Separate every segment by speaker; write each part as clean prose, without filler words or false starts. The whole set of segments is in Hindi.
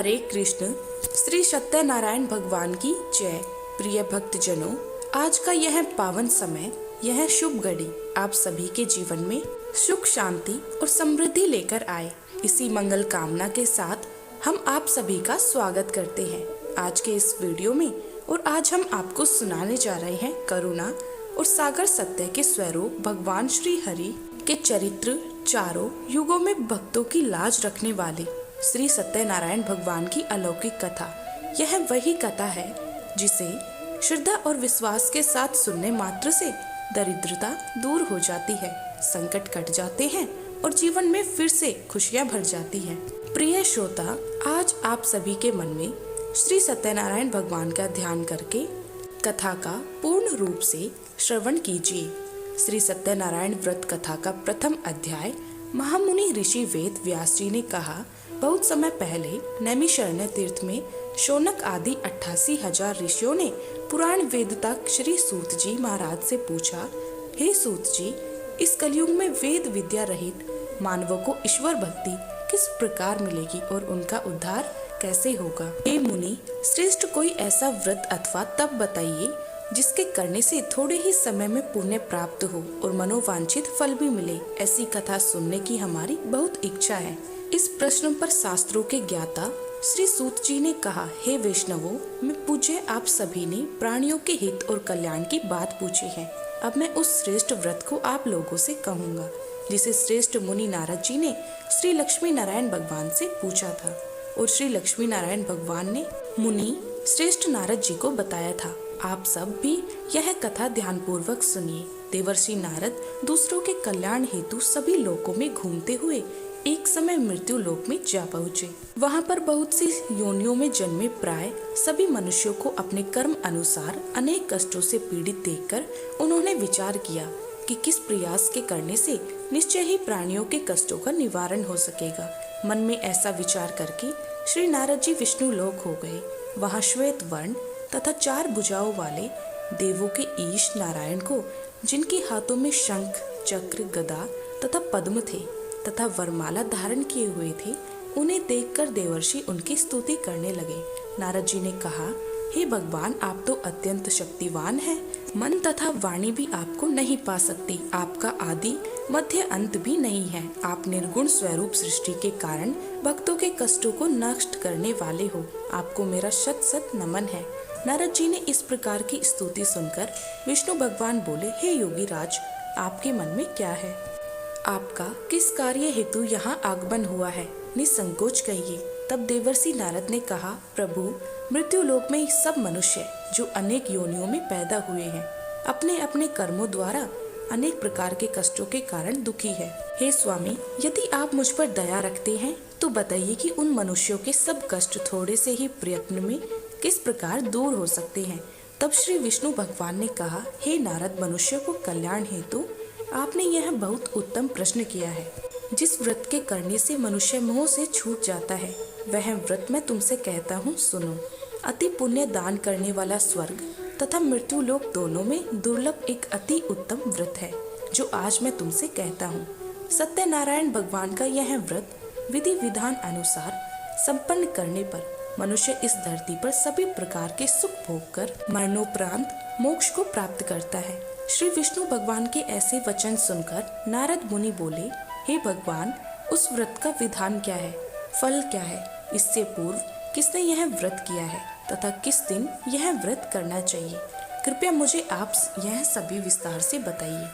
Speaker 1: हरे कृष्ण। श्री सत्यनारायण भगवान की जय। प्रिय भक्तजनों, आज का यह पावन समय, यह शुभ घड़ी आप सभी के जीवन में सुख, शांति और समृद्धि लेकर आए, इसी मंगल कामना के साथ हम आप सभी का स्वागत करते हैं आज के इस वीडियो में। और आज हम आपको सुनाने जा रहे हैं करुणा और सागर सत्य के स्वरूप भगवान श्री हरि के चरित्र, चारों युगों में भक्तों की लाज रखने वाले श्री सत्यनारायण भगवान की अलौकिक कथा। यह वही कथा है जिसे श्रद्धा और विश्वास के साथ सुनने मात्र से दरिद्रता दूर हो जाती है, संकट कट जाते हैं और जीवन में फिर से खुशियां भर जाती हैं। प्रिय श्रोता, आज आप सभी के मन में श्री सत्यनारायण भगवान का ध्यान करके कथा का पूर्ण रूप से श्रवण कीजिए। श्री सत्यनारायण व्रत कथा का प्रथम अध्याय। महामुनि ऋषि वेद व्यास जी ने कहा, बहुत समय पहले नैमिषारण्य तीर्थ में शौनक आदि 88,000 ऋषियों ने पुराण वेदता श्री सूत जी महाराज से पूछा, हे सूत जी, इस कलयुग में वेद विद्या रहित मानवों को ईश्वर भक्ति किस प्रकार मिलेगी और उनका उद्धार कैसे होगा? हे मुनि श्रेष्ठ, कोई ऐसा व्रत अथवा तप बताइए जिसके करने से थोड़े ही समय में पुण्य प्राप्त हो और मनोवांछित फल भी मिले। ऐसी कथा सुनने की हमारी बहुत इच्छा है। इस प्रश्न पर शास्त्रों के ज्ञाता श्री सूत जी ने कहा, हे वैष्णवों, मैं पूज्य आप सभी ने प्राणियों के हित और कल्याण की बात पूछी है। अब मैं उस श्रेष्ठ व्रत को आप लोगों से कहूँगा जिसे श्रेष्ठ मुनि नारद जी ने श्री लक्ष्मी नारायण भगवान से पूछा था और श्री लक्ष्मी नारायण भगवान ने मुनि श्रेष्ठ नारद जी को बताया था। आप सब भी यह कथा ध्यान पूर्वक सुनिए। देवर्षि नारद दूसरों के कल्याण हेतु सभी लोकों में घूमते हुए एक समय मृत्यु लोक में जा पहुँचे। वहाँ पर बहुत सी योनियों में जन्मे प्राय सभी मनुष्यों को अपने कर्म अनुसार अनेक कष्टों से पीड़ित देखकर उन्होंने विचार किया कि किस प्रयास के करने से निश्चय ही प्राणियों के कष्टों का निवारण हो सकेगा। मन में ऐसा विचार करके श्री नारद जी विष्णु लोक हो गए। वहाँ श्वेत वर्ण तथा 4 भुजाओं वाले देवों के ईश नारायण को, जिनके हाथों में शंख, चक्र, गदा तथा पद्म थे तथा वरमाला धारण किए हुए थे, उन्हें देखकर देवर्षि उनकी स्तुति करने लगे। नारद जी ने कहा, हे भगवान, आप तो अत्यंत शक्तिवान हैं। मन तथा वाणी भी आपको नहीं पा सकती। आपका आदि मध्य अंत भी नहीं है। आप निर्गुण स्वरूप सृष्टि के कारण भक्तों के कष्टों को नष्ट करने वाले हो। आपको मेरा शत शत नमन है। नारद जी ने इस प्रकार की स्तुति सुनकर विष्णु भगवान बोले, हे योगी राज, आपके मन में क्या है? आपका किस कार्य हेतु यहाँ आगमन हुआ है? निसंकोच कहिए। तब देवर्षि नारद ने कहा, प्रभु, मृत्यु लोक में सब मनुष्य जो अनेक योनियों में पैदा हुए हैं, अपने अपने कर्मों द्वारा अनेक प्रकार के कष्टों के कारण दुखी है। हे स्वामी, यदि आप मुझ पर दया रखते हैं तो बताइए कि उन मनुष्यों के सब कष्ट थोड़े से ही प्रयत्न में किस प्रकार दूर हो सकते हैं? तब श्री विष्णु भगवान ने कहा, हे नारद, मनुष्य को कल्याण हेतु आपने यह बहुत उत्तम प्रश्न किया है। जिस व्रत के करने से मनुष्य मोह से छूट जाता है, वह व्रत मैं तुमसे कहता हूँ, सुनो। अति पुण्य दान करने वाला स्वर्ग तथा मृत्यु लोक दोनों में दुर्लभ एक अति उत्तम व्रत है जो आज मैं तुमसे कहता हूँ। सत्यनारायण भगवान का यह व्रत विधि विधान अनुसार संपन्न करने पर मनुष्य इस धरती पर सभी प्रकार के सुख भोग कर मरणोपरांत मोक्ष को प्राप्त करता है। श्री विष्णु भगवान के ऐसे वचन सुनकर नारद मुनि बोले, हे भगवान, उस व्रत का विधान क्या है, फल क्या है? इससे पूर्व किसने यह व्रत किया है तथा किस दिन यह व्रत करना चाहिए? कृपया मुझे आप यह सभी विस्तार से बताइए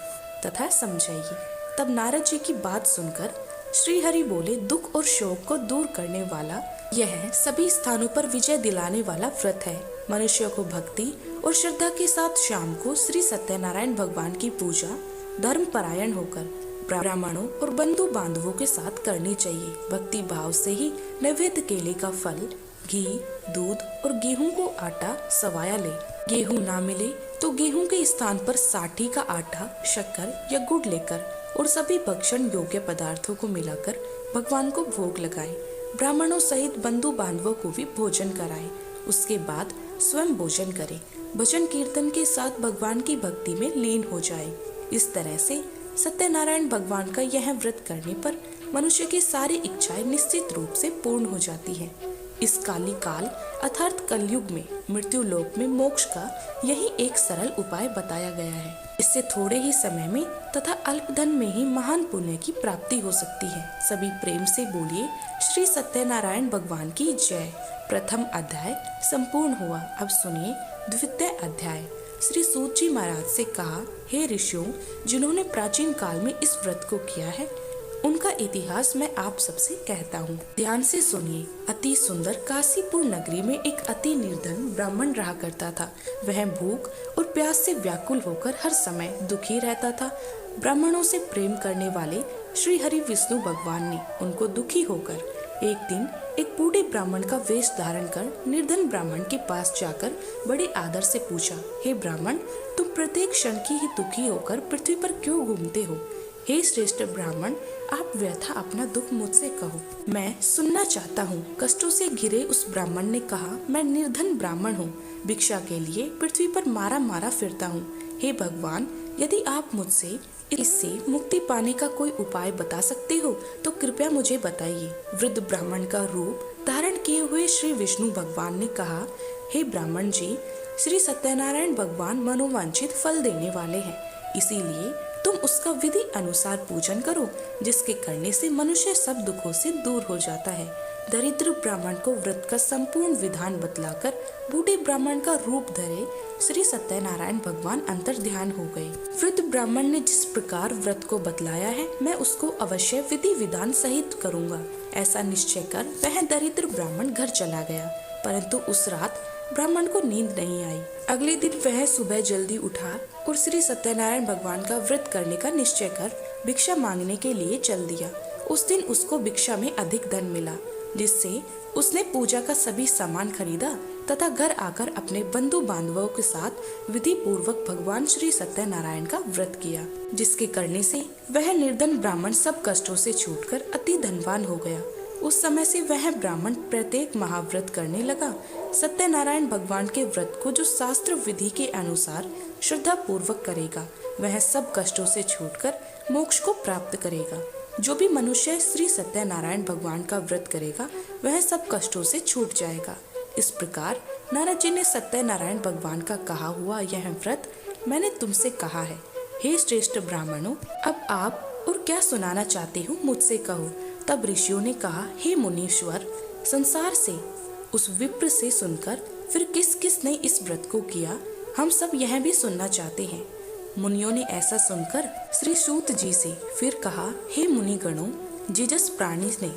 Speaker 1: तथा समझाइए। तब नारद जी की बात सुनकर श्री हरि बोले, दुख और शोक को दूर करने वाला यह सभी स्थानों पर विजय दिलाने वाला व्रत है। मनुष्य को भक्ति और श्रद्धा के साथ शाम को श्री सत्यनारायण भगवान की पूजा धर्म परायण होकर ब्राह्मणों और बंधु बांधवों के साथ करनी चाहिए। भक्ति भाव से ही नैवेद्य केले का फल, घी, दूध और गेहूं को आटा सवाया ले। गेहूं ना मिले तो गेहूं के स्थान पर साठी का आटा, शक्कर या गुड़ लेकर और सभी भक्षण योग्य पदार्थों को मिलाकर भगवान को भोग लगाए। ब्राह्मणों सहित बंधु बांधवों को भी भोजन कराए। उसके बाद स्वयं भोजन करे। भजन कीर्तन के साथ भगवान की भक्ति में लीन हो जाए। इस तरह से सत्यनारायण भगवान का यह व्रत करने पर मनुष्य की सारी इच्छाएं निश्चित रूप से पूर्ण हो जाती है। इस काली काल अर्थात कलयुग में मृत्यु लोक में मोक्ष का यही एक सरल उपाय बताया गया है। इससे थोड़े ही समय में तथा अल्प धन में ही महान पुण्य की प्राप्ति हो सकती है। सभी प्रेम से बोलिए श्री सत्यनारायण भगवान की जय। प्रथम अध्याय संपूर्ण हुआ। अब सुनिए द्वितीय अध्याय। श्री सूत जी महाराज से कहा, हे ऋषियों, जिन्होंने प्राचीन काल में इस व्रत को किया है उनका इतिहास मैं आप सबसे कहता हूँ। ध्यान से सुनिए। अति सुंदर काशीपुर नगरी में एक अति निर्धन ब्राह्मण रहा करता था। वह भूख और प्यास से व्याकुल होकर हर समय दुखी रहता था। ब्राह्मणों से प्रेम करने वाले श्री हरि विष्णु भगवान ने उनको दुखी होकर एक दिन एक बूढ़े ब्राह्मण का वेश धारण कर निर्धन ब्राह्मण के पास जाकर बड़े आदर से पूछा, हे ब्राह्मण, तुम प्रत्येक क्षण की ही दुखी होकर पृथ्वी पर क्यों घूमते हो? हे श्रेष्ठ ब्राह्मण, आप व्यथा अपना दुख मुझसे कहो, मैं सुनना चाहता हूँ। कष्टों से घिरे उस ब्राह्मण ने कहा, मैं निर्धन ब्राह्मण हूँ, भिक्षा के लिए पृथ्वी पर मारा मारा फिरता हूँ। हे भगवान, यदि आप मुझसे इससे मुक्ति पाने का कोई उपाय बता सकते हो तो कृपया मुझे बताइए। वृद्ध ब्राह्मण का रूप धारण किए हुए श्री विष्णु भगवान ने कहा, हे ब्राह्मण जी, श्री सत्यनारायण भगवान मनोवांछित फल देने वाले हैं, इसीलिए तुम उसका विधि अनुसार पूजन करो, जिसके करने से मनुष्य सब दुखों से दूर हो जाता है। दरिद्र ब्राह्मण को व्रत का संपूर्ण विधान बतलाकर बूढ़े ब्राह्मण का रूप धरे श्री सत्यनारायण भगवान अंतर ध्यान हो गए। वृद्ध ब्राह्मण ने जिस प्रकार व्रत को बतलाया है मैं उसको अवश्य विधि विधान सहित करूँगा, ऐसा निश्चय कर वह दरिद्र ब्राह्मण घर चला गया। परंतु उस रात ब्राह्मण को नींद नहीं आई। अगले दिन वह सुबह जल्दी उठा और श्री सत्यनारायण भगवान का व्रत करने का निश्चय कर भिक्षा मांगने के लिए चल दिया। उस दिन उसको भिक्षा में अधिक धन मिला, जिससे उसने पूजा का सभी सामान खरीदा तथा घर आकर अपने बंधु बांधवों के साथ विधि पूर्वक भगवान श्री सत्यनारायण का व्रत किया, जिसके करने से वह निर्धन ब्राह्मण सब कष्टों से छूटकर अति धनवान हो गया। उस समय से वह ब्राह्मण प्रत्येक महाव्रत करने लगा। सत्यनारायण भगवान के व्रत को जो शास्त्र विधि के अनुसार श्रद्धा पूर्वक करेगा वह सब कष्टों से छूटकर मोक्ष को प्राप्त करेगा। जो भी मनुष्य श्री सत्यनारायण भगवान का व्रत करेगा वह सब कष्टों से छूट जाएगा। इस प्रकार नारद जी ने सत्यनारायण भगवान का कहा हुआ यह व्रत मैंने तुमसे कहा है। हे श्रेष्ठ ब्राह्मणों, अब आप और क्या सुनाना चाहते हो मुझसे कहो। तब ऋषियों ने कहा, हे मुनीश्वर, संसार से उस विप्र से सुनकर फिर किस किस ने इस व्रत को किया, हम सब यह भी सुनना चाहते हैं। मुनियों ने ऐसा सुनकर श्री सूत जी से फिर कहा, हे मुनिगणों, जिस प्राणी ने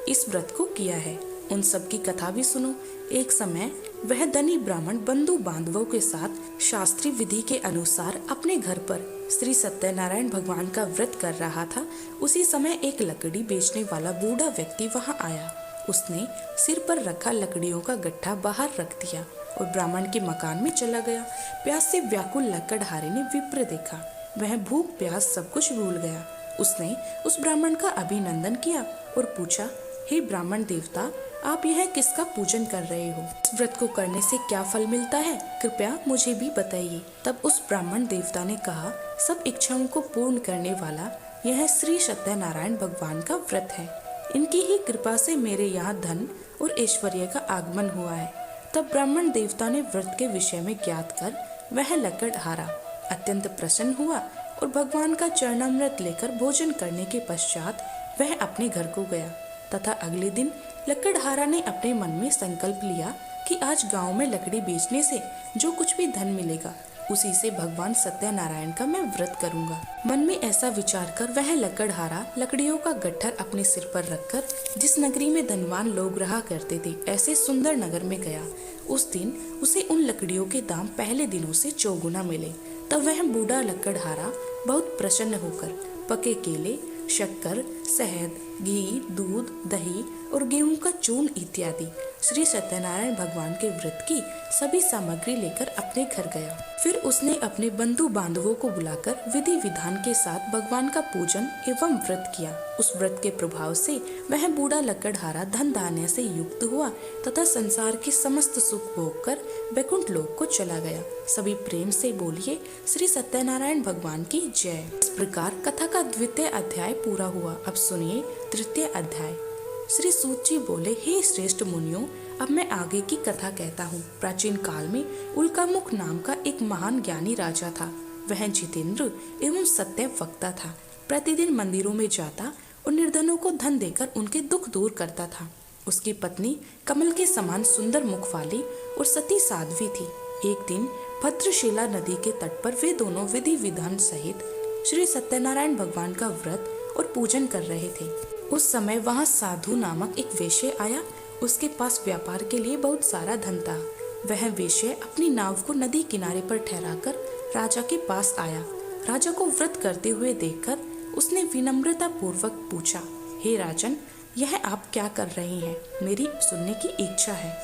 Speaker 1: इस व्रत को किया है उन सब की कथा भी सुनो। एक समय वह धनी ब्राह्मण बंधु बांधवों के साथ शास्त्रीय विधि के अनुसार अपने घर पर श्री सत्यनारायण भगवान का व्रत कर रहा था। उसी समय एक लकड़ी बेचने वाला बूढ़ा व्यक्ति वहां आया। उसने सिर पर रखा लकड़ियों का गट्ठा बाहर रख दिया और ब्राह्मण के मकान में चला गया। प्यास से व्याकुल लकड़हारे ने विप्र देखा। वह भूख प्यास सब कुछ भूल गया। उसने उस ब्राह्मण का अभिनंदन किया और पूछा, हे ब्राह्मण देवता, आप यह किसका पूजन कर रहे हो? इस व्रत को करने से क्या फल मिलता है, कृपया मुझे भी बताइए। तब उस ब्राह्मण देवता ने कहा, सब इच्छाओं को पूर्ण करने वाला यह श्री सत्यनारायण भगवान का व्रत है। इनकी ही कृपा से मेरे यहाँ धन और ऐश्वर्य का आगमन हुआ है। तब ब्राह्मण देवता ने व्रत के विषय में ज्ञात कर वह लकड़हारा अत्यंत प्रसन्न हुआ और भगवान का चरणामृत लेकर भोजन करने के पश्चात वह अपने घर को गया तथा अगले दिन लकड़हारा ने अपने मन में संकल्प लिया कि आज गांव में लकड़ी बेचने से जो कुछ भी धन मिलेगा उसी से भगवान सत्यनारायण का मैं व्रत करूंगा। मन में ऐसा विचार कर वह लकड़हारा लकड़ियों का गट्ठर अपने सिर पर रखकर जिस नगरी में धनवान लोग रहा करते थे ऐसे सुंदर नगर में गया। उस दिन उसे उन लकड़ियों के दाम पहले दिनों से चौगुना मिले। तब वह बूढ़ा लकड़हारा बहुत प्रसन्न होकर पके केले, शक्कर, शहद, घी, दूध, दही और गेहूं का चूर्ण इत्यादि श्री सत्यनारायण भगवान के व्रत की सभी सामग्री लेकर अपने घर गया। फिर उसने अपने बंधु बांधवों को बुलाकर विधि विधान के साथ भगवान का पूजन एवं व्रत किया। उस व्रत के प्रभाव से वह बूढ़ा लकड़हारा धन धान्य से युक्त हुआ तथा संसार के समस्त सुख भोग कर वैकुंठ लोक को चला गया। सभी प्रेम से बोलिए श्री सत्यनारायण भगवान की जय। इस प्रकार कथा का द्वितीय अध्याय पूरा हुआ। अब सुनिए तृतीय अध्याय। श्री सूत जी बोले, हे श्रेष्ठ मुनियों, अब मैं आगे की कथा कहता हूँ। प्राचीन काल में उल्कामुख नाम का एक महान ज्ञानी राजा था। वह जितेंद्र एवं सत्य वक्ता था। प्रतिदिन मंदिरों में जाता और निर्धनों को धन देकर उनके दुख दूर करता था। उसकी पत्नी कमल के समान सुंदर मुख वाली और सती साध्वी थी। एक दिन भद्रशिला नदी के तट पर वे दोनों विधि विधान सहित श्री सत्यनारायण भगवान का व्रत और पूजन कर रहे थे। उस समय वहाँ साधु नामक एक वेश्य आया। उसके पास व्यापार के लिए बहुत सारा धन था। वह वेश्य अपनी नाव को नदी किनारे पर ठहराकर राजा के पास आया। राजा को व्रत करते हुए देखकर उसने विनम्रता पूर्वक पूछा, हे राजन, यह आप क्या कर रहे हैं? मेरी सुनने की इच्छा है।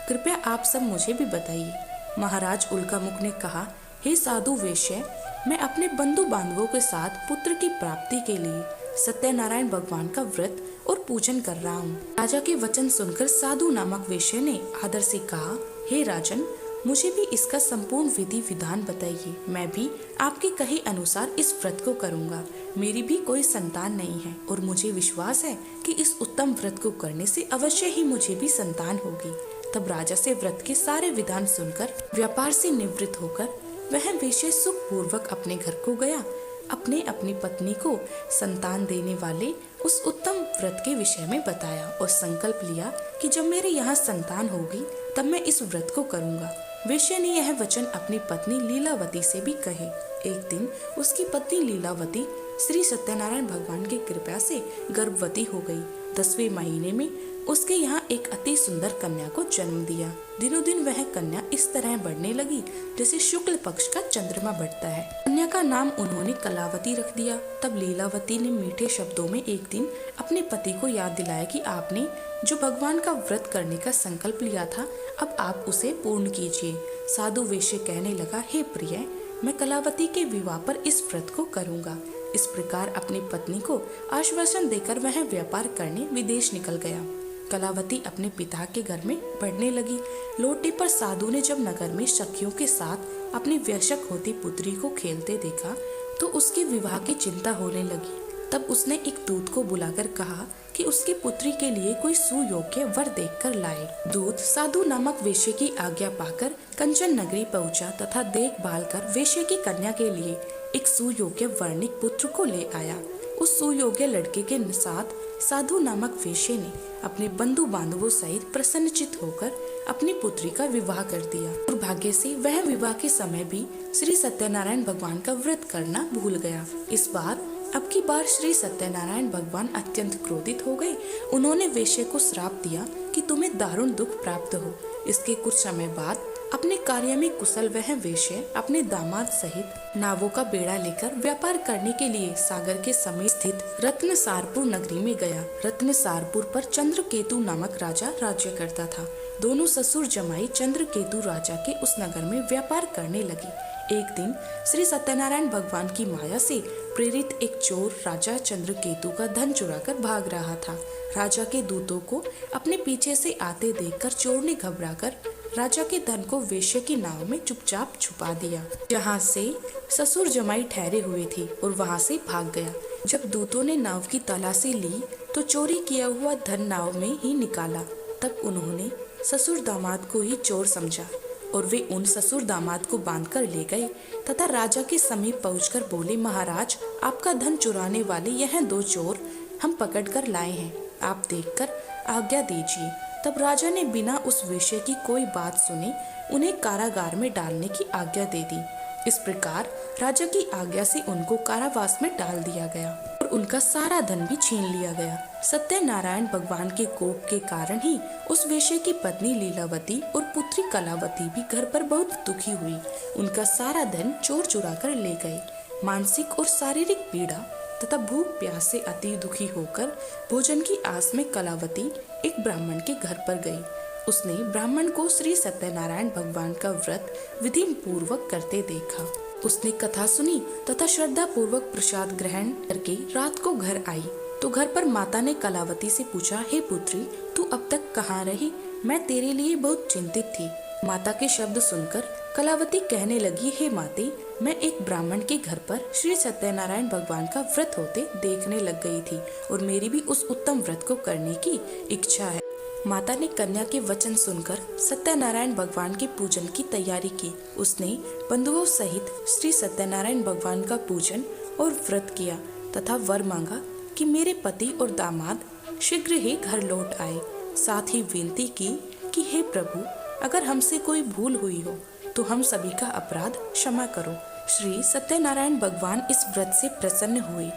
Speaker 1: कृपया आप सब मुझे भी बताइए। महाराज उल्कामुख ने कहा, हे साधु वेश्य, मैं अपने बंधु बांधवों के साथ पुत्र की प्राप्ति के लिए सत्यनारायण भगवान का व्रत और पूजन कर रहा हूँ। राजा के वचन सुनकर साधु नामक वेश्य ने आदर से कहा, हे राजन, मुझे भी इसका संपूर्ण विधि विधान बताइए। मैं भी आपके कहे अनुसार इस व्रत को करूँगा। मेरी भी कोई संतान नहीं है और मुझे विश्वास है कि इस उत्तम व्रत को करने से अवश्य ही मुझे भी संतान होगी। तब राजा से व्रत के सारे विधान सुनकर व्यापार से निवृत्त होकर वह वेश्या सुख पूर्वक अपने घर को गया। अपनी पत्नी को संतान देने वाले उस उत्तम व्रत के विषय में बताया और संकल्प लिया कि जब मेरे यहाँ संतान होगी तब मैं इस व्रत को करूँगा। वेश्या ने यह वचन अपनी पत्नी लीलावती से भी कहे। एक दिन उसकी पत्नी लीलावती श्री सत्यनारायण भगवान की कृपा से गर्भवती हो गई। 10वें महीने में उसके यहाँ एक अति सुंदर कन्या को जन्म दिया। दिनों दिन वह कन्या इस तरह बढ़ने लगी जैसे शुक्ल पक्ष का चंद्रमा बढ़ता है। कन्या का नाम उन्होंने कलावती रख दिया। तब लीलावती ने मीठे शब्दों में एक दिन अपने पति को याद दिलाया कि आपने जो भगवान का व्रत करने का संकल्प लिया था, अब आप उसे पूर्ण कीजिए। साधु वेश्य कहने लगा, हे प्रिय, मैं कलावती के विवाह पर इस व्रत को करूँगा। इस प्रकार अपनी पत्नी को आश्वासन देकर वह व्यापार करने विदेश निकल गया। कलावती अपने पिता के घर में बढ़ने लगी। लौटने पर साधु ने जब नगर में सखियों के साथ अपनी वयस्क होती पुत्री को खेलते देखा तो उसके विवाह की चिंता होने लगी। तब उसने एक दूत को बुलाकर कहा कि उसकी पुत्री के लिए कोई सुयोग्य वर देखकर लाए। दूत साधु नामक वेश्या की आज्ञा पाकर कंचन नगरी पहुंचा तथा देखभाल कर वेश्या की कन्या के लिए एक सुयोग्य वर्णिक पुत्र को ले आया। उस सुयोग्य लड़के के साथ साधु नामक वेश्या ने अपने बंधु बांधवों सहित प्रसन्नचित होकर अपनी पुत्री का विवाह कर दिया। दुर्भाग्य से वह विवाह के समय भी श्री सत्यनारायण भगवान का व्रत करना भूल गया। इस बार अब की बार श्री सत्यनारायण भगवान अत्यंत क्रोधित हो गए। उन्होंने वेश्या को श्राप दिया कि तुम्हें दारुण दुख प्राप्त हो। इसके कुछ समय बाद अपने कार्य में कुशल वह वेश्या अपने दामाद सहित नावों का बेड़ा लेकर व्यापार करने के लिए सागर के समीप स्थित रत्नसारपुर नगरी में गया। रत्नसारपुर पर चंद्रकेतु नामक राजा राज्य करता था। दोनों ससुर जमाई चंद्रकेतु राजा के उस नगर में व्यापार करने लगे। एक दिन श्री सत्यनारायण भगवान की माया से प्रेरित एक चोर राजा चंद्रकेतु का धन चुराकर भाग रहा था। राजा के दूतों को अपने पीछे से आते देखकर चोर ने घबराकर राजा के धन को वेश्या की नाव में चुपचाप छुपा दिया, जहाँ से ससुर जमाई ठहरे हुए थे, और वहाँ से भाग गया। जब दूतों ने नाव की तलाशी ली तो चोरी किया हुआ धन नाव में ही निकाला। तब उन्होंने ससुर दामाद को ही चोर समझा और वे उन ससुर दामाद को बांधकर ले गए तथा राजा के समीप पहुंचकर बोले, महाराज, आपका धन चुराने वाले यह 2 चोर हम पकड़कर लाए हैं, आप देखकर आज्ञा दीजिए। तब राजा ने बिना उस विषय की कोई बात सुने उन्हें कारागार में डालने की आज्ञा दे दी। इस प्रकार राजा की आज्ञा से उनको कारावास में डाल दिया गया और उनका सारा धन भी छीन लिया गया। सत्यनारायण भगवान के कोप के कारण ही उस वेश्या की पत्नी लीलावती और पुत्री कलावती भी घर पर बहुत दुखी हुई। उनका सारा धन चोर चुरा कर ले गए। मानसिक और शारीरिक पीड़ा तथा भूख प्यास से अति दुखी होकर भोजन की आस में कलावती एक ब्राह्मण के घर पर गई। उसने ब्राह्मण को श्री सत्यनारायण भगवान का व्रत विधि पूर्वक करते देखा। उसने कथा सुनी तथा श्रद्धा पूर्वक प्रसाद ग्रहण करके रात को घर आई तो घर पर माता ने कलावती से पूछा, हे पुत्री, तू अब तक कहाँ रही? मैं तेरे लिए बहुत चिंतित थी। माता के शब्द सुनकर कलावती कहने लगी, हे माते, मैं एक ब्राह्मण के घर पर श्री सत्यनारायण भगवान का व्रत होते देखने लग गई थी और मेरी भी उस उत्तम व्रत को करने की इच्छा है। माता ने कन्या के वचन सुनकर सत्यनारायण भगवान के पूजन की तैयारी की। उसने बंधुओं सहित श्री सत्यनारायण भगवान का पूजन और व्रत किया तथा वर मांगा कि मेरे पति और दामाद शीघ्र ही घर लौट आए। साथ ही विनती की कि हे प्रभु, अगर हमसे कोई भूल हुई हो तो हम सभी का अपराध क्षमा करो। श्री सत्यनारायण भगवान इस व्रत से प्रसन्न हुए।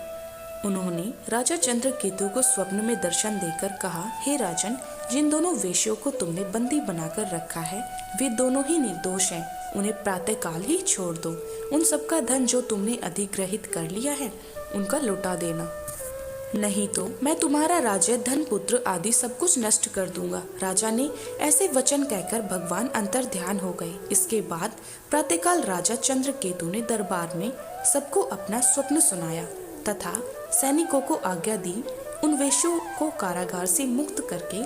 Speaker 1: उन्होंने राजा चंद्रकेतु को स्वप्न में दर्शन देकर कहा, हे राजन, जिन दोनों वेश्यों को तुमने बंदी बनाकर रखा है वे दोनों ही निर्दोष हैं। उन्हें प्रातःकाल ही छोड़ दो। उन सबका धन जो तुमने अधिग्रहित कर लिया है उनका लौटा देना, नहीं तो मैं तुम्हारा राज्य, धन, पुत्र आदि सब कुछ नष्ट कर दूंगा। राजा ने ऐसे वचन कहकर भगवान अंतर ध्यान हो गए। इसके बाद प्रातःकाल राजा चंद्रकेतु ने दरबार में सबको अपना स्वप्न सुनाया तथा सैनिकों को आज्ञा दी उन वेश्यों को कारागार से मुक्त करके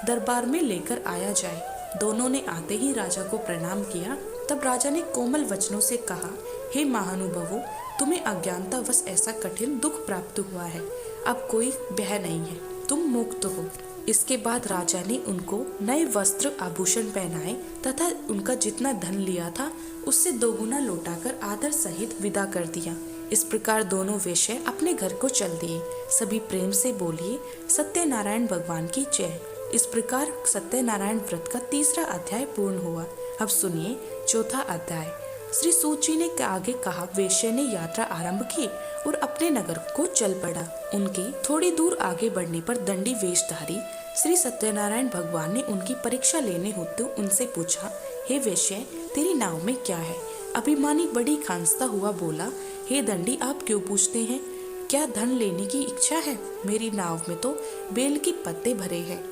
Speaker 1: दरबार में लेकर आया जाए। दोनों ने आते ही राजा को प्रणाम किया। तब राजा ने कोमल वचनों से कहा, हे महानुभावों, तुम्हें अज्ञानतावश ऐसा कठिन दुख प्राप्त हुआ है। अब कोई भय नहीं है, तुम मुक्त हो। इसके बाद राजा ने उनको नए वस्त्र आभूषण पहनाए तथा उनका जितना धन लिया था उससे दोगुना लौटाकर आदर सहित विदा कर दिया। इस प्रकार दोनों वेश्या अपने घर को चल दिए। सभी प्रेम से बोलिए, सत्यनारायण भगवान की जय। इस प्रकार सत्यनारायण व्रत का तीसरा अध्याय पूर्ण हुआ। अब सुनिए चौथा अध्याय। श्री सूत जी ने आगे कहा, वेश्या ने यात्रा आरंभ की और अपने नगर को चल पड़ा। उनके थोड़ी दूर आगे बढ़ने पर दंडी वेशधारी श्री सत्यनारायण भगवान ने उनकी परीक्षा लेने हेतु उनसे पूछा, हे वेश्या, तेरी नाव में क्या है? अभिमानी बड़ी खांसता हुआ बोला, हे दंडी, आप क्यों पूछते हैं? क्या धन लेने की इच्छा है? मेरी नाव में तो बेल के पत्ते भरे हैं।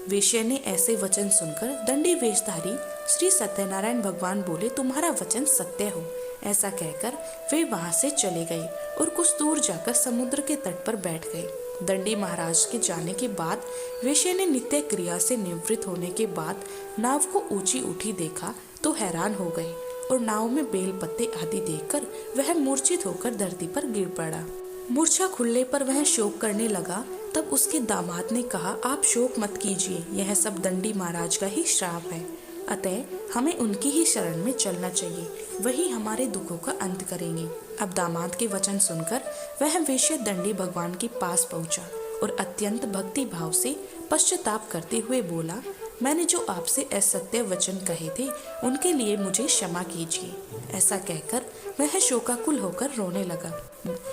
Speaker 1: वेश्या ने ऐसे वचन सुनकर दंडी वेशधारी श्री सत्यनारायण भगवान बोले, तुम्हारा वचन सत्य हो। ऐसा कहकर वे वहां से चले गए और कुछ दूर जाकर समुद्र के तट पर बैठ गए। दंडी महाराज के जाने के बाद वेश्या ने नित्य क्रिया से निवृत्त होने के बाद नाव को ऊंची उठी देखा तो हैरान हो गए और नाव में बेल पत्ते आदि देखकर वह मूर्छित होकर धरती पर गिर पड़ा। मूर्छा खुलने पर वह शोक करने लगा। तब उसके दामाद ने कहा, आप शोक मत कीजिए, यह सब दंडी महाराज का ही श्राप है। अतः हमें उनकी ही शरण में चलना चाहिए, वही हमारे दुखों का अंत करेंगे। अब दामाद के वचन सुनकर वह वेश्या दंडी भगवान के पास पहुंचा और अत्यंत भक्ति भाव से पश्चाताप करते हुए बोला, मैंने जो आपसे असत्य वचन कहे थे उनके लिए मुझे क्षमा कीजिए। ऐसा कहकर वह शोकाकुल होकर रोने लगा।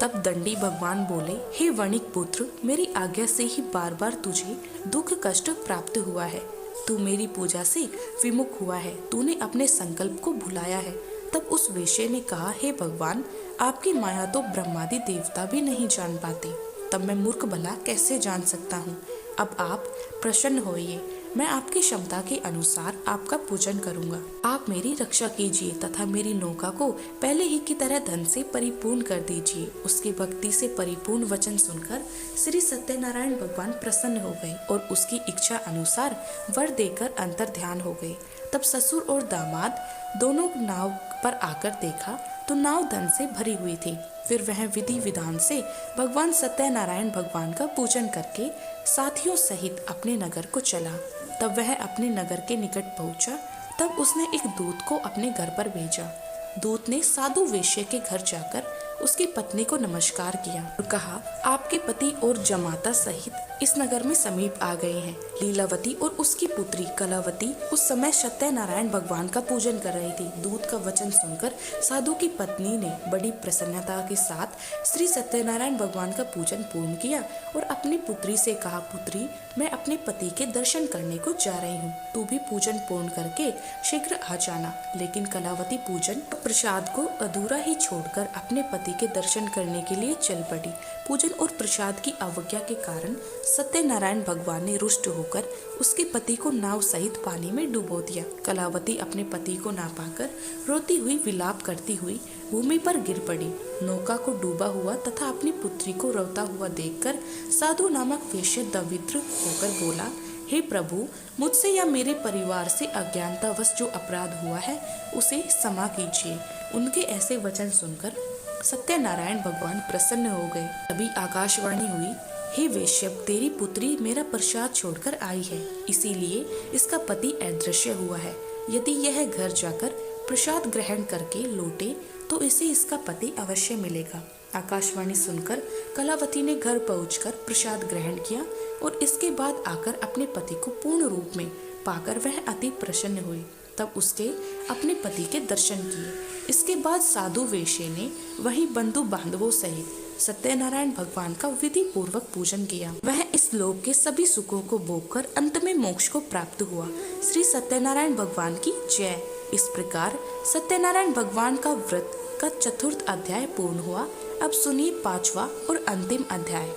Speaker 1: तब दंडी भगवान बोले, हे वणिक पुत्र, मेरी आज्ञा से ही बार बार तुझे दुख कष्ट प्राप्त हुआ है। तू मेरी पूजा से विमुख हुआ है, तूने अपने संकल्प को भुलाया है। तब उस वेश्या ने कहा, हे भगवान, आपकी माया तो ब्रह्मादि देवता भी नहीं जान पाते, तब मैं मूर्ख भला कैसे जान सकता हूँ। अब आप प्रसन्न होइए, मैं आपकी क्षमता के अनुसार आपका पूजन करूंगा। आप मेरी रक्षा कीजिए तथा मेरी नौका को पहले ही की तरह धन से परिपूर्ण कर दीजिए। उसकी भक्ति से परिपूर्ण वचन सुनकर श्री सत्यनारायण भगवान प्रसन्न हो गए और उसकी इच्छा अनुसार वर देकर अंतर ध्यान हो गए। तब ससुर और दामाद दोनों नाव पर आकर देखा तो नाव धन से भरी हुई थी। फिर वह विधि विधान से भगवान सत्यनारायण भगवान का पूजन करके साथियों सहित अपने नगर को चला। तब वह अपने नगर के निकट पहुंचा। तब उसने एक दूत को अपने घर पर भेजा। दूत ने साधु वेश्या के घर जाकर उसकी पत्नी को नमस्कार किया और कहा, आपके पति और जमाता सहित इस नगर में समीप आ गए हैं। लीलावती और उसकी पुत्री कलावती उस समय सत्यनारायण भगवान का पूजन कर रही थी। दूत का वचन सुनकर साधु की पत्नी ने बड़ी प्रसन्नता के साथ श्री सत्यनारायण भगवान का पूजन पूर्ण किया और अपनी पुत्री से कहा, पुत्री, मैं अपने पति के दर्शन करने को जा रही हूँ, तू भी पूजन पूर्ण करके शीघ्र आ जाना। लेकिन कलावती पूजन प्रसाद को अधूरा ही छोड़कर अपने पति के दर्शन करने के लिए चल पड़ी। पूजन और प्रसाद की अवज्ञा के कारण सत्यनारायण भगवान ने रुष्ट होकर उसके पति को नाव सहित पानी में डुबो दिया। कलावती अपने पति को ना पाकर रोती हुई विलाप करती हुई भूमि पर गिर पड़ी। नौका को डूबा हुआ तथा अपनी पुत्री को रोता हुआ देखकर साधु नामक वेश्या दविद्र होकर बोला, हे प्रभु, मुझसे या मेरे परिवार से अज्ञानतावश जो अपराध हुआ है उसे क्षमा कीजिए। उनके ऐसे वचन सुनकर सत्यनारायण भगवान प्रसन्न हो गए। तभी आकाशवाणी हुई, हे वेश्य, तेरी पुत्री मेरा प्रसाद छोड़कर आई है, इसीलिए इसका पति अदृश्य हुआ है। यदि यह घर जाकर प्रसाद ग्रहण करके लौटे तो इसे इसका पति अवश्य मिलेगा। आकाशवाणी सुनकर कलावती ने घर पहुंचकर प्रसाद ग्रहण किया और इसके बाद आकर अपने पति को पूर्ण रूप में पाकर वह अति प्रसन्न हुई। तब उसके अपने पति के दर्शन किए। इसके बाद साधु वेश्या ने वही बंधु बांधवों सहित सत्यनारायण भगवान का विधि पूर्वक पूजन किया। वह इस लोक के सभी सुखों को भोगकर अंत में मोक्ष को प्राप्त हुआ। श्री सत्यनारायण भगवान की जय। इस प्रकार सत्यनारायण भगवान का व्रत का चतुर्थ अध्याय पूर्ण हुआ। अब सुनिए पांचवा और अंतिम अध्याय।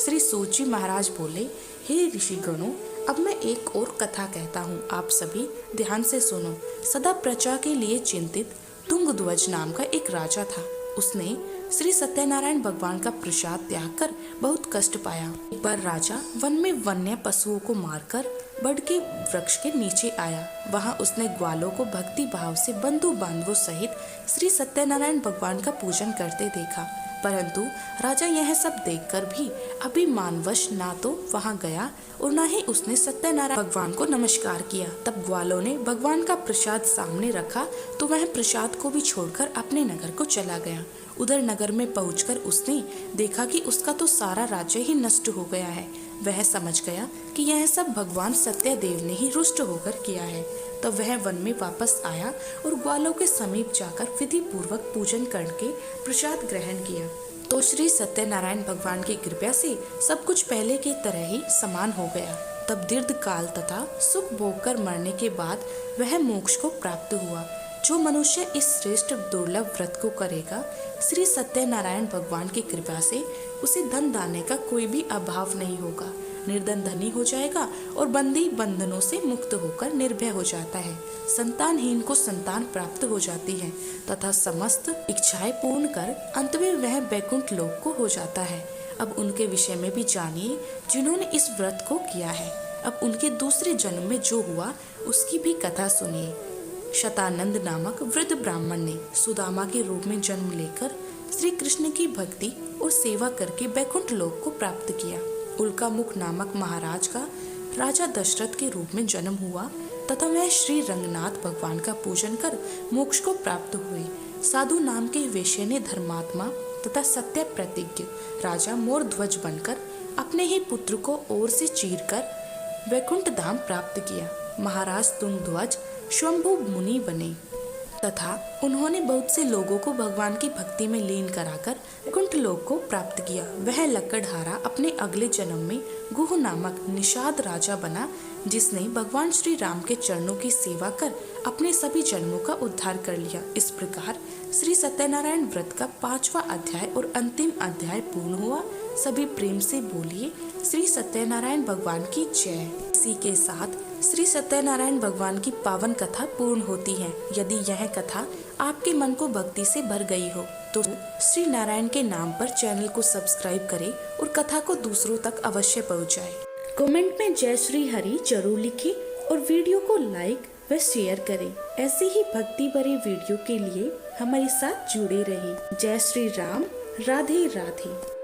Speaker 1: श्री सूत जी महाराज बोले, हे ऋषिगणों, अब मैं एक और कथा कहता हूँ, आप सभी ध्यान से सुनो। सदा प्रजा के लिए चिंतित तुंगध्वज नाम का एक राजा था। उसने श्री सत्यनारायण भगवान का प्रसाद त्याग कर बहुत कष्ट पाया। एक बार राजा वन में वन्य पशुओं को मारकर बड़ के वृक्ष के नीचे आया। वहां उसने ग्वालों को भक्ति भाव से बंधु बांधवों सहित श्री सत्यनारायण भगवान का पूजन करते देखा। परंतु राजा यह सब देखकर भी अभिमानवश ना तो वहां गया और न ही उसने सत्यनारायण भगवान को नमस्कार किया। तब ग्वालों ने भगवान का प्रसाद सामने रखा तो वह प्रसाद को भी छोड़कर अपने नगर को चला गया। उधर नगर में पहुंचकर उसने देखा कि उसका तो सारा राज्य ही नष्ट हो गया है। वह समझ गया कि यह सब भगवान सत्यदेव ने ही रुष्ट होकर किया है। तब वह वन में वापस आया और ग्वालों के समीप जाकर विधि पूर्वक पूजन करके प्रसाद ग्रहण किया। तो श्री सत्यनारायण भगवान की कृपा से सब कुछ पहले की तरह ही समान हो गया। तब दीर्घ काल तथा सुख भोग कर मरने के बाद वह मोक्ष को प्राप्त हुआ। जो मनुष्य इस श्रेष्ठ दुर्लभ व्रत को करेगा, श्री सत्यनारायण भगवान की कृपा से उसे धन दाने का कोई भी अभाव नहीं होगा। निर्धन धनी हो जाएगा और बंदी बंधनों से मुक्त होकर निर्भय हो जाता है। संतानहीन को संतान प्राप्त हो जाती है तथा समस्त इच्छाएं पूर्ण कर अंत में वह वैकुंठ लोक को हो जाता है। अब उनके विषय में भी जानिए जिन्होंने इस व्रत को किया है। अब उनके दूसरे जन्म में जो हुआ उसकी भी कथा सुनिए। शतानंद नामक वृद्ध ब्राह्मण ने सुदामा के रूप में जन्म लेकर श्री कृष्ण की भक्ति और सेवा करके वैकुंठ लोक को प्राप्त किया। उल्का मुख नामक महाराज का राजा दशरथ के रूप में जन्म हुआ तथा वह श्री रंगनाथ भगवान का पूजन कर मोक्ष को प्राप्त हुए। साधु नाम के वेश्य ने धर्मात्मा तथा सत्य प्रतिज्ञ राजा मोरध्वज बनकर अपने ही पुत्र को ओर से चीरकर वैकुंठ धाम प्राप्त किया। महाराज तुंगध्वज स्वयंभू मुनि बने तथा उन्होंने बहुत से लोगों को भगवान की भक्ति में लीन कराकर वैकुंठ लोक को प्राप्त किया। वह लकड़हारा अपने अगले जन्म में गुह नामक निषाद राजा बना, जिसने भगवान श्री राम के चरणों की सेवा कर अपने सभी जन्मों का उद्धार कर लिया। इस प्रकार श्री सत्यनारायण व्रत का पांचवा अध्याय और अंतिम अध्याय पूर्ण हुआ। सभी प्रेम से बोलिए श्री सत्यनारायण भगवान की जय। इसी के साथ श्री सत्यनारायण भगवान की पावन कथा पूर्ण होती है। यदि यह कथा आपके मन को भक्ति से भर गई हो तो श्री नारायण के नाम पर चैनल को सब्सक्राइब करें और कथा को दूसरों तक अवश्य पहुंचाएं। कमेंट में जय श्री हरि जरूर लिखें और वीडियो को लाइक व शेयर करें। ऐसे ही भक्ति भरे वीडियो के लिए हमारे साथ जुड़े रहें। जय श्री राम। राधे राधे।